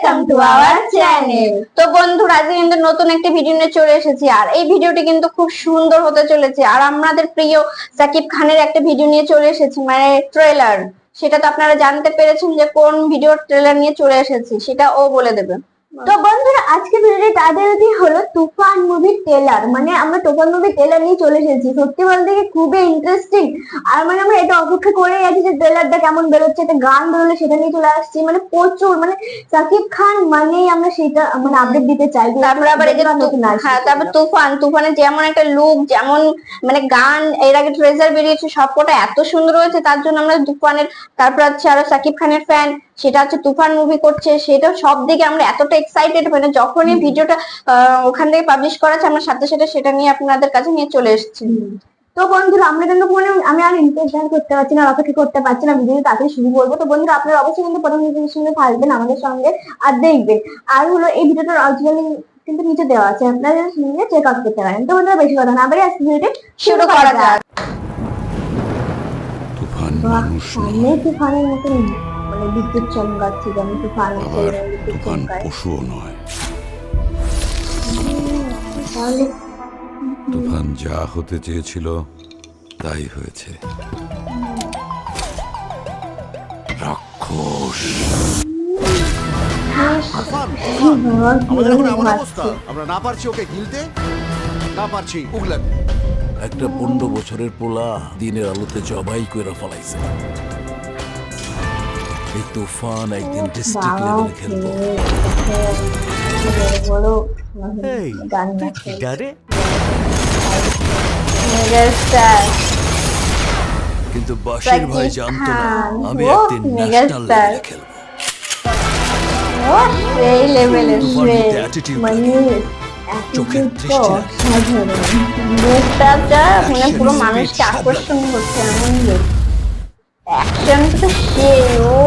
Welcome to our channel. তো বন্ধুরা, আজকে কিন্তু নতুন একটা ভিডিও নিয়ে চলে এসেছি, আর এই ভিডিওটি কিন্তু খুব সুন্দর হতে চলেছে। আর আমাদের প্রিয় সাকিব খানের একটা ভিডিও নিয়ে চলে এসেছি, মানে ট্রেলার। সেটা তো আপনারা জানতে পেরেছেন যে কোন ভিডিওর ট্রেলার নিয়ে চলে এসেছি, সেটা ও বলে দেবে। তো বন্ধুরা, আজকে ভিডিওটি তাদেরকে হলো তুফান মুভির ট্রেলার। মানে আমরা তুফান মুভির ট্রেলার নিয়ে চলে এসেছি। সত্যি বলতে কি খুবই ইন্টারেস্টিং। আর মানে আমরা এটা অপেক্ষা করে আছি যে ট্রেলারটা কেমন বেরোচ্ছে, একটা গান বেরোলে সেটা নিয়ে চলে আসছি। মানে প্রচুর, মানে সাকিব খান মানেই আমরা সেটা মানে আপডেট দিতে চাই। তারপরে আবার এই যে হ্যাঁ, তারপর তুফানের যেমন একটা লুক, যেমন মানে গান, এর আগে ট্রেজার বেরিয়েছে, সবকটা এত সুন্দর হয়েছে, তার জন্য আমরা তুফানের, তারপর হচ্ছে আরো সাকিব খানের ফ্যান, সেটা হচ্ছে তুফান মুভি করছে, সেটা সব দিকে আমরা এতটা এক্সাইটেড। মানে যখনই ভিডিওটা ওখান থেকে পাবলিশ করা আছে, আমরা সাথে সাথে সেটা নিয়ে আপনাদের কাছে নিয়ে চলে এসেছি। তো বন্ধুরা, আমরা কিন্তু মানে আমি আর ইন্টারভিউ করতে পারছি না, অপেক্ষা করতে পারছি না, ভিডিও তাড়াতাড়ি শুরু করবো। তো বন্ধুরা, আপনারা অবশ্যই কিন্তু প্রথম ভিডিওর সঙ্গে থাকবেন আমাদের সঙ্গে আর দেখবেন। আর হলো এই ভিডিওটার অরিজিনালি কিন্তু নিচে দেওয়া আছে, আপনারা সঙ্গে চেক আউট করতে পারেন। তো বন্ধুরা, বেশি কথা না বলে আজকে ভিডিওটি শুরু করা যাক। তুফানের মতন মানে বিদ্যুৎ চমকাচ্ছে, যেমন তুফান তুফান পশুও নয়। তাহলে তুফান যা হতে চেয়েছিল তাই হয়েছে। রাক্ষস। আমাদের এখন এমন অবস্থা, আমরা না পারছি ওকে গিলতে, না পারছি উগলাতে। একটা 15 বছরের পোলা দিনের আলোতে জবাই কইরা ফলাইছে। এই তুফান একদিন ডিস্ট্রিক্ট লেভেলে খেলবো। এই তুই কিডারে? মেগাস্টার কিন্তু বাশির ভাই জানতো না আমি ও, একদিন ন্যাশনাল মেগাস্টার। লেভেলে খেলবো। ও সেই লেভেলের, তুফান সেই মধ্যে attitude মানে চোখের দৃষ্টি রাখে। মুখটা মানে পুরো Action মানুষকে speed আকর্ষণ করছে, এমন লোক। অ্যাকশন তো সেই, ও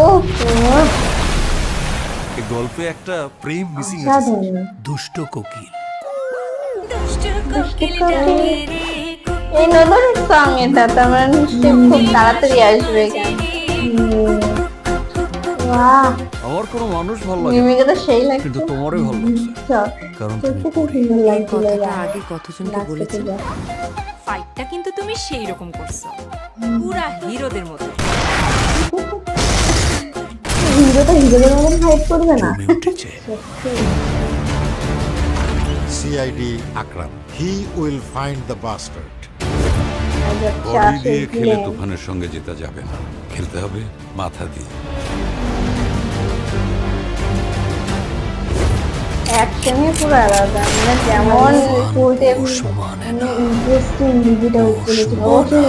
এই গল্পে একটা প্রেম মিসিং আছে। সাধারণ দুষ্ট কোকিল। এই নতুন সং, এটা তো আমার নিশ্চয়ই খুব তাড়াতাড়ি আসবে। কেন বাহ, আমার কোনো মানুষ ভালো লাগে না, মিমিকে তো সেই লাগছে। কিন্তু তোমারই ভালো লাগছে কারণ তুমি সত্যি খুব সুন্দর লাগছিল। কথাটা আগে কতজনকে বলেছিল। ফাইটটা কিন্তু তুমি সেই রকম করছো, পুরা হিরোদের মতো। হিরোটা হিরোদের মতন ফাইট করবে না। জমে উঠেছে। CID Akram, he will find the bastard. Body দিয়ে খেলে তুফানের সঙ্গে জেতা যাবে না, খেলতে হবে মাথা দিয়ে। অ্যাকশনই পুরো আলাদা, মানে যেমন অসমান মানে ইন্টারেস্টিং মুভিটা হচ্ছিল, প্রচুর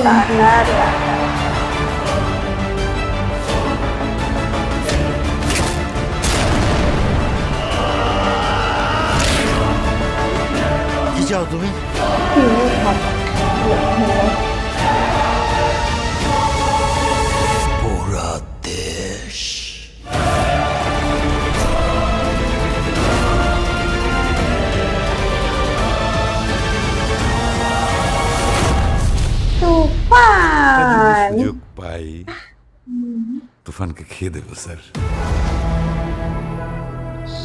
কি চাও তুমি? পুরা দেশ তুফান। সুযোগ পাই তুফানকে খেয়ে দেবো স্যার।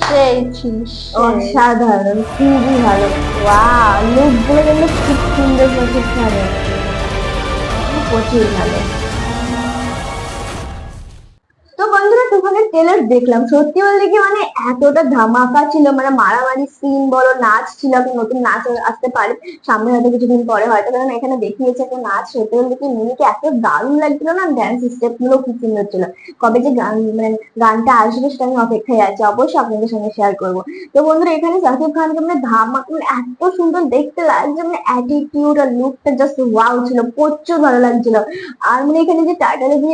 সেই ছিল, অসাধারণ, খুবই ভালো। ওয়াও, লুক গুলো কিন্তু খুব সুন্দর করে প্রচুর ভালো। তো বন্ধুরা, তুফানের ট্রেলার দেখলাম। সত্যি বলতে কি মানে এতটা ধামাকা ছিল, মানে মারামারি সিন বলো, নাচ ছিল, একটা নতুন নাচ আসতে পারে সামনে হয়তো কিছুদিন পরে, হয়তো কারণ এখানে দেখিয়েছে একটা নাচ। সত্যি বলতে কি মিমিকে এত দারুণ লাগছিল না, ড্যান্স স্টেপ গুলো খুব সুন্দর ছিল। কবে যে গান মানে গানটা আসবে সেটা আমি অপেক্ষায় আছি, অবশ্যই আপনাদের সঙ্গে শেয়ার করবো। তো বন্ধুরা, এখানে সাকিব খানকে মানে ধামাকা, মানে এত সুন্দর দেখতে লাগছে, মানে অ্যাটিটিউড আর লুকটা জাস্ট ওয়াও ছিল, প্রচুর ভালো লাগছিল। আর মানে এখানে যে টাইটেলে যে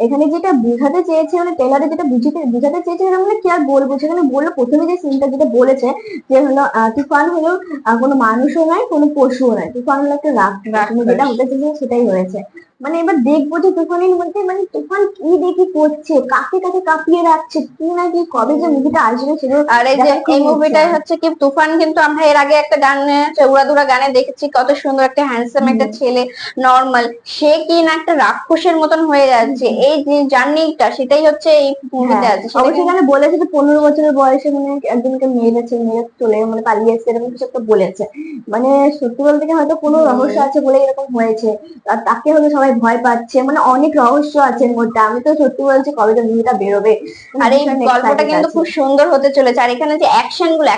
এখানে যেটা বোঝাতে চেয়েছে, মানে ট্রেলারে যেটা বুঝাতে চেয়েছে, সেটা মানে কি আর বলবো। সেখানে বললো প্রথমে যে সিনটা যেটা বলেছে যে হলো তুফান হলো কোনো মানুষও নয়, কোনো পশুও নয়, তুফান হলো একটা রাক্ষস, যেটা হতে চেয়েছে সেটাই হয়েছে। মানে এবার দেখবো যে তুফানের মধ্যে মানে তুফান কি দেখি করছে, কাকে কাকে কাঁপিয়ে রাখছে, কি না কি, কবে যে মুভিটা আসবে সেটা। আর এই যে দেখার খুব এই ইচ্ছা। মুভিটাই হচ্ছে কি তুফান, কিন্তু আমরা এর আগে একটা গানে উড়াদুরা গানে দেখেছি কত সুন্দর একটা হ্যান্ডসাম একটা ছেলে নর্মাল, সে কি না একটা রাক্ষসের মতন হয়ে যাচ্ছে। এই যে জার্নিটা সেটাই হচ্ছে এই মুভিতে হ্যাঁ, আছে। সেটা অবশ্যই কিন্তু এখানে বলেছে যে 15 বছরের বয়সে মানে একজনকে মেরেছে, মেরে চলে মানে পালিয়ে এসেছে, এরকম কিছু একটা বলেছে। মানে সত্যি বলতে কি হয়তো কোনো রহস্য আছে বলে এরকম হয়েছে, আর তাকে হয়তো সবাই ভয় পাচ্ছে, মানে অনেক রহস্য আছে এর মধ্যে। আমি তো সত্যি বলছি কবে যে মুভিটা বেরোবে। আর এই গল্পটা কিন্তু খুব সুন্দর হতে চলেছে। আর এখানে যে অ্যাকশন গুলো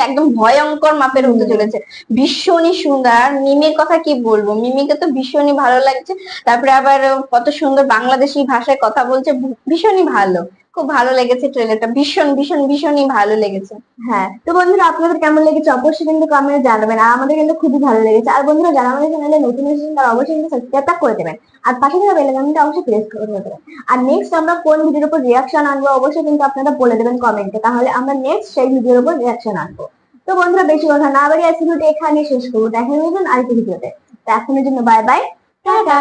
একদম ভয়ঙ্কর মাপের হতে চলেছে, ভীষণই সুন্দর। আর মিমির কথা কি বলবো, মিমিকে তো ভীষণই ভালো লাগছে। তারপরে আবার কত সুন্দর বাংলাদেশি ভাষায় কথা বলছে, ভীষণই ভালো। খুব ভালো লেগেছে ট্রেলারটা, ভীষণই ভালো লেগেছে। হ্যাঁ, তো বন্ধুরা আপনাদের কেমন লেগেছে অবশ্যই কিন্তু কমেন্টে জানাবেন। আর আমাদের কিন্তু খুবই ভালো লেগেছে। আর বন্ধুরা যারা আমাদের চ্যানেলে নতুন এসেছেন তারা অবশ্যই কিন্তু সাবস্ক্রাইব করে দেবেন, আর পাশে থাকা বেল আইকনটা অবশ্যই প্রেস করে দেবেন। আর নেক্সট আমরা কোন ভিডিওর উপর রিয়াকশন আনবো অবশ্যই কিন্তু আপনারা বলে দেবেন কমেন্টে, তাহলে আমরা নেক্সট সেই ভিডিওর উপর রিয়াকশন আনবো। তো বন্ধুরা বেশি কথা না বাড়িয়ে আজকে ভিডিওটা এখানেই শেষ করবো, দেখা হবে আরেকটি ভিডিওতে। তো এখনের জন্য বাই বাই, টাটা।